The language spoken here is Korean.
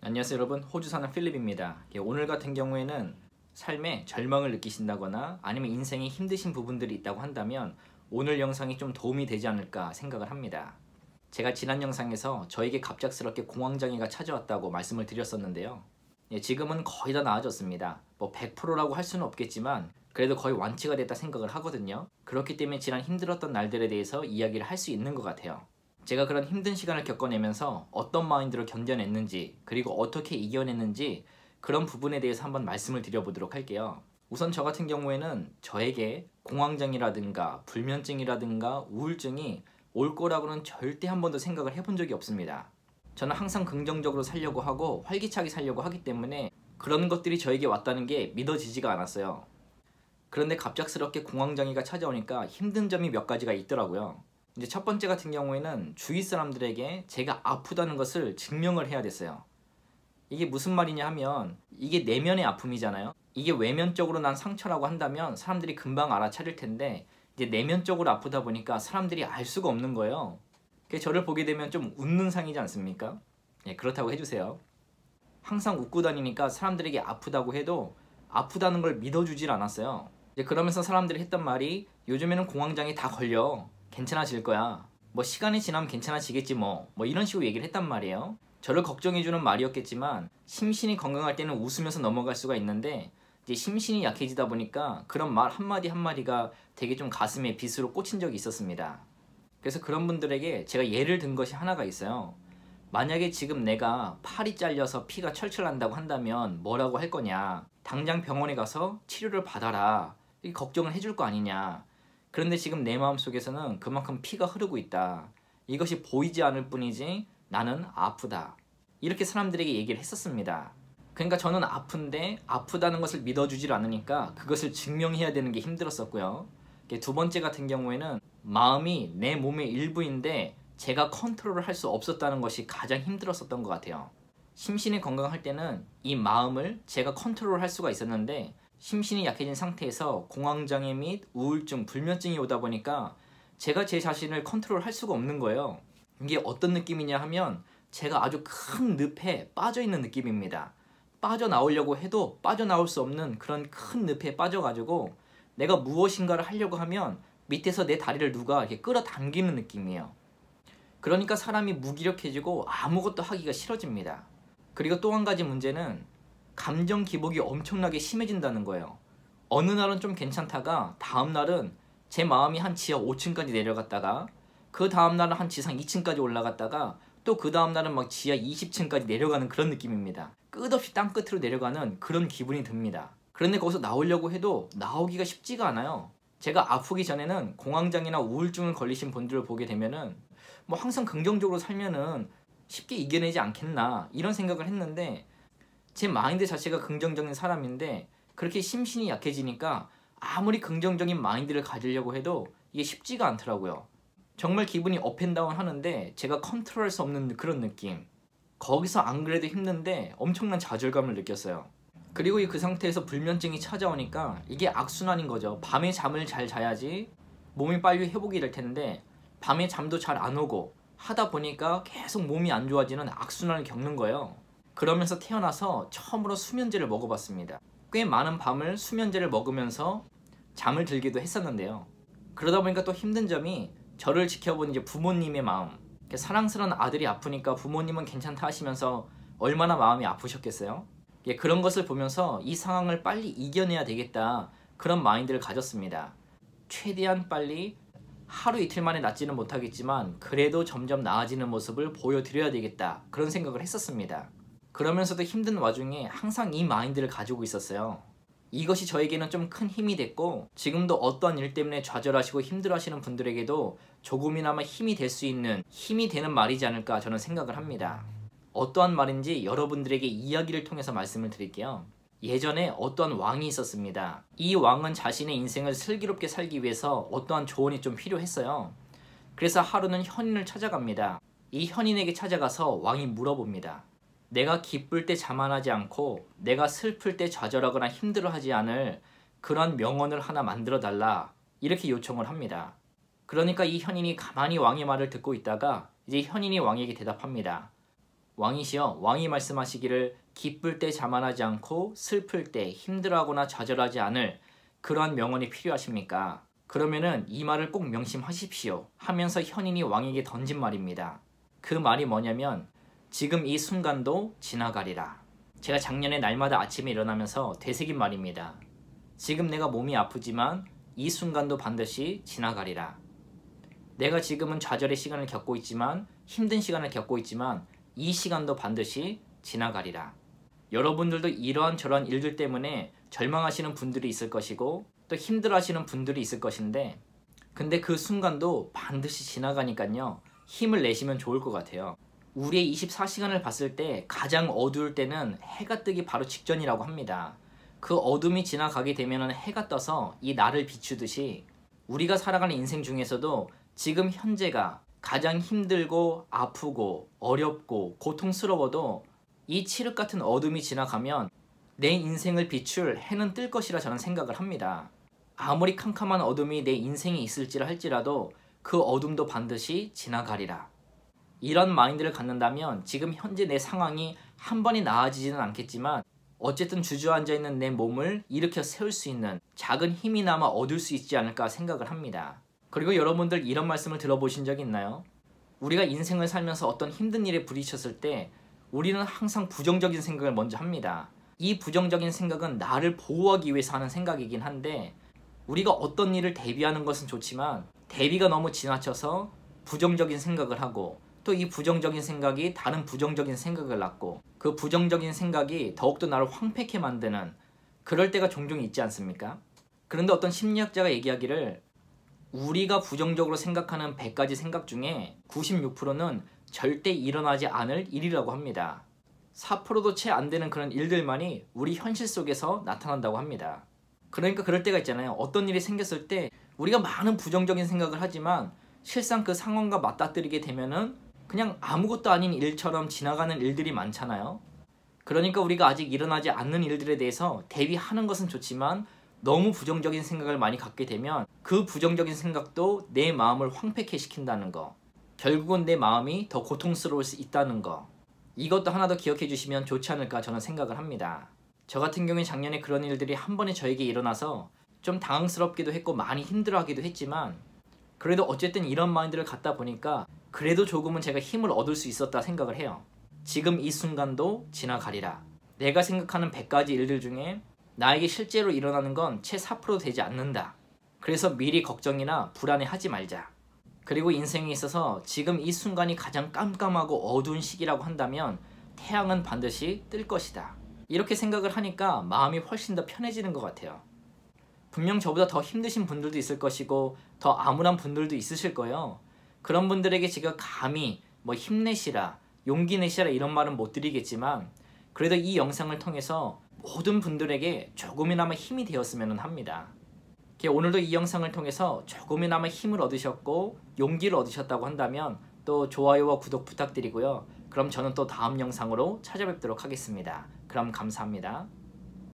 안녕하세요 여러분, 호주 사는 필립입니다. 오늘 같은 경우에는 삶에 절망을 느끼신다거나 아니면 인생에 힘드신 부분들이 있다고 한다면 오늘 영상이 좀 도움이 되지 않을까 생각을 합니다. 제가 지난 영상에서 저에게 갑작스럽게 공황장애가 찾아왔다고 말씀을 드렸었는데요. 지금은 거의 다 나아졌습니다. 100%라고 할 수는 없겠지만 그래도 거의 완치가 됐다 생각을 하거든요. 그렇기 때문에 지난 힘들었던 날들에 대해서 이야기를 할 수 있는 것 같아요. 제가 그런 힘든 시간을 겪어내면서 어떤 마인드로 견뎌냈는지, 그리고 어떻게 이겨냈는지 그런 부분에 대해서 한번 말씀을 드려보도록 할게요. 우선 저 같은 경우에는 저에게 공황장애라든가 불면증이라든가 우울증이 올 거라고는 절대 한 번도 생각을 해본 적이 없습니다. 저는 항상 긍정적으로 살려고 하고 활기차게 살려고 하기 때문에 그런 것들이 저에게 왔다는 게 믿어지지가 않았어요. 그런데 갑작스럽게 공황장애가 찾아오니까 힘든 점이 몇 가지가 있더라고요. 이제 첫 번째 같은 경우에는 주위 사람들에게 제가 아프다는 것을 증명을 해야 됐어요. 이게 무슨 말이냐 하면 이게 내면의 아픔이잖아요. 이게 외면적으로 난 상처라고 한다면 사람들이 금방 알아차릴 텐데 이제 내면적으로 아프다 보니까 사람들이 알 수가 없는 거예요. 그래서 저를 보게 되면 좀 웃는 상이지 않습니까? 그렇다고 해주세요. 항상 웃고 다니니까 사람들에게 아프다고 해도 아프다는 걸 믿어주질 않았어요. 이제 그러면서 사람들이 했던 말이 요즘에는 공황장애 다 걸려. 괜찮아질 거야. 시간이 지나면 괜찮아지겠지 뭐 이런 식으로 얘기를 했단 말이에요. 저를 걱정해주는 말이었겠지만 심신이 건강할 때는 웃으면서 넘어갈 수가 있는데 이제 심신이 약해지다 보니까 그런 말 한마디 한마디가 되게 좀 가슴에 빗으로 꽂힌 적이 있었습니다. 그래서 그런 분들에게 제가 예를 든 것이 하나가 있어요. 만약에 지금 내가 팔이 잘려서 피가 철철 난다고 한다면 뭐라고 할 거냐. 당장 병원에 가서 치료를 받아라. 이렇게 걱정을 해줄 거 아니냐. 그런데 지금 내 마음속에서는 그만큼 피가 흐르고 있다. 이것이 보이지 않을 뿐이지 나는 아프다. 이렇게 사람들에게 얘기를 했었습니다. 그러니까 저는 아픈데 아프다는 것을 믿어주질 않으니까 그것을 증명해야 되는 게 힘들었었고요. 두 번째 같은 경우에는 마음이 내 몸의 일부인데 제가 컨트롤을 할 수 없었다는 것이 가장 힘들었었던 것 같아요. 심신이 건강할 때는 이 마음을 제가 컨트롤할 수가 있었는데 심신이 약해진 상태에서 공황장애 및 우울증, 불면증이 오다 보니까 제가 제 자신을 컨트롤할 수가 없는 거예요. 이게 어떤 느낌이냐 하면 제가 아주 큰 늪에 빠져있는 느낌입니다. 빠져나오려고 해도 빠져나올 수 없는 그런 큰 늪에 빠져가지고 내가 무엇인가를 하려고 하면 밑에서 내 다리를 누가 이렇게 끌어당기는 느낌이에요. 그러니까 사람이 무기력해지고 아무것도 하기가 싫어집니다. 그리고 또 한 가지 문제는 감정 기복이 엄청나게 심해진다는 거예요. 어느 날은 좀 괜찮다가 다음 날은 제 마음이 한 지하 5층까지 내려갔다가 그 다음 날은 한 지상 2층까지 올라갔다가 또 그 다음 날은 막 지하 20층까지 내려가는 그런 느낌입니다. 끝없이 땅끝으로 내려가는 그런 기분이 듭니다. 그런데 거기서 나오려고 해도 나오기가 쉽지가 않아요. 제가 아프기 전에는 공황장애나 우울증을 걸리신 분들을 보게 되면은 항상 긍정적으로 살면은 쉽게 이겨내지 않겠나 이런 생각을 했는데 제 마인드 자체가 긍정적인 사람인데 그렇게 심신이 약해지니까 아무리 긍정적인 마인드를 가지려고 해도 이게 쉽지가 않더라고요. 정말 기분이 업앤다운 하는데 제가 컨트롤할 수 없는 그런 느낌. 거기서 안 그래도 힘든데 엄청난 좌절감을 느꼈어요. 그리고 그 상태에서 불면증이 찾아오니까 이게 악순환인 거죠. 밤에 잠을 잘 자야지 몸이 빨리 회복이 될 텐데 밤에 잠도 잘 안 오고 하다 보니까 계속 몸이 안 좋아지는 악순환을 겪는 거예요. 그러면서 태어나서 처음으로 수면제를 먹어봤습니다. 꽤 많은 밤을 수면제를 먹으면서 잠을 들기도 했었는데요. 그러다 보니까 또 힘든 점이 저를 지켜본 이제 부모님의 마음. 사랑스러운 아들이 아프니까 부모님은 괜찮다 하시면서 얼마나 마음이 아프셨겠어요? 그런 것을 보면서 이 상황을 빨리 이겨내야 되겠다. 그런 마인드를 가졌습니다. 최대한 빨리 하루 이틀 만에 낫지는 못하겠지만 그래도 점점 나아지는 모습을 보여드려야 되겠다. 그런 생각을 했었습니다. 그러면서도 힘든 와중에 항상 이 마인드를 가지고 있었어요. 이것이 저에게는 좀 큰 힘이 됐고 지금도 어떠한 일 때문에 좌절하시고 힘들어하시는 분들에게도 조금이나마 힘이 될 수 있는 힘이 되는 말이지 않을까 저는 생각을 합니다. 어떠한 말인지 여러분들에게 이야기를 통해서 말씀을 드릴게요. 예전에 어떠한 왕이 있었습니다. 이 왕은 자신의 인생을 슬기롭게 살기 위해서 어떠한 조언이 좀 필요했어요. 그래서 하루는 현인을 찾아갑니다. 이 현인에게 찾아가서 왕이 물어봅니다. 내가 기쁠 때 자만하지 않고 내가 슬플 때 좌절하거나 힘들어하지 않을 그런 명언을 하나 만들어 달라 이렇게 요청을 합니다. 그러니까 이 현인이 가만히 왕의 말을 듣고 있다가 이제 현인이 왕에게 대답합니다. 왕이시여, 왕이 말씀하시기를 기쁠 때 자만하지 않고 슬플 때 힘들어하거나 좌절하지 않을 그러한 명언이 필요하십니까? 그러면은 이 말을 꼭 명심하십시오 하면서 현인이 왕에게 던진 말입니다. 그 말이 뭐냐면 지금 이 순간도 지나가리라. 제가 작년에 날마다 아침에 일어나면서 되새긴 말입니다. 지금 내가 몸이 아프지만 이 순간도 반드시 지나가리라. 내가 지금은 좌절의 시간을 겪고 있지만 힘든 시간을 겪고 있지만 이 시간도 반드시 지나가리라. 여러분들도 이러한 저러한 일들 때문에 절망하시는 분들이 있을 것이고 또 힘들어하시는 분들이 있을 것인데 근데 그 순간도 반드시 지나가니까요. 힘을 내시면 좋을 것 같아요. 우리의 24시간을 봤을 때 가장 어두울 때는 해가 뜨기 바로 직전이라고 합니다. 그 어둠이 지나가게 되면 해가 떠서 이 날을 비추듯이 우리가 살아가는 인생 중에서도 지금 현재가 가장 힘들고 아프고 어렵고 고통스러워도 이 칠흑 같은 어둠이 지나가면 내 인생을 비출 해는 뜰 것이라 저는 생각을 합니다. 아무리 캄캄한 어둠이 내 인생에 있을지라 할지라도 그 어둠도 반드시 지나가리라. 이런 마인드를 갖는다면 지금 현재 내 상황이 한 번에 나아지지는 않겠지만 어쨌든 주저앉아 있는 내 몸을 일으켜 세울 수 있는 작은 힘이나마 얻을 수 있지 않을까 생각을 합니다. 그리고 여러분들 이런 말씀을 들어보신 적 있나요? 우리가 인생을 살면서 어떤 힘든 일에 부딪혔을 때 우리는 항상 부정적인 생각을 먼저 합니다. 이 부정적인 생각은 나를 보호하기 위해서 하는 생각이긴 한데 우리가 어떤 일을 대비하는 것은 좋지만 대비가 너무 지나쳐서 부정적인 생각을 하고 또 이 부정적인 생각이 다른 부정적인 생각을 낳고 그 부정적인 생각이 더욱더 나를 황폐케 만드는 그럴 때가 종종 있지 않습니까? 그런데 어떤 심리학자가 얘기하기를 우리가 부정적으로 생각하는 100가지 생각 중에 96%는 절대 일어나지 않을 일이라고 합니다. 4%도 채 안 되는 그런 일들만이 우리 현실 속에서 나타난다고 합니다. 그러니까 그럴 때가 있잖아요. 어떤 일이 생겼을 때 우리가 많은 부정적인 생각을 하지만 실상 그 상황과 맞닥뜨리게 되면은 그냥 아무것도 아닌 일처럼 지나가는 일들이 많잖아요. 그러니까 우리가 아직 일어나지 않는 일들에 대해서 대비하는 것은 좋지만 너무 부정적인 생각을 많이 갖게 되면 그 부정적인 생각도 내 마음을 황폐케 시킨다는 거, 결국은 내 마음이 더 고통스러울 수 있다는 거, 이것도 하나 더 기억해 주시면 좋지 않을까 저는 생각을 합니다. 저 같은 경우에 작년에 그런 일들이 한 번에 저에게 일어나서 좀 당황스럽기도 했고 많이 힘들어하기도 했지만 그래도 어쨌든 이런 마인드를 갖다 보니까 그래도 조금은 제가 힘을 얻을 수 있었다 생각을 해요. 지금 이 순간도 지나가리라. 내가 생각하는 100가지 일들 중에 나에게 실제로 일어나는 건 채 4% 되지 않는다. 그래서 미리 걱정이나 불안해하지 말자. 그리고 인생에 있어서 지금 이 순간이 가장 깜깜하고 어두운 시기라고 한다면 태양은 반드시 뜰 것이다. 이렇게 생각을 하니까 마음이 훨씬 더 편해지는 것 같아요. 분명 저보다 더 힘드신 분들도 있을 것이고 더 암울한 분들도 있으실 거예요. 그런 분들에게 제가 감히 뭐 힘내시라, 용기 내시라 이런 말은 못 드리겠지만 그래도 이 영상을 통해서 모든 분들에게 조금이나마 힘이 되었으면 합니다. 오늘도 이 영상을 통해서 조금이나마 힘을 얻으셨고 용기를 얻으셨다고 한다면 또 좋아요와 구독 부탁드리고요. 그럼 저는 또 다음 영상으로 찾아뵙도록 하겠습니다. 그럼 감사합니다.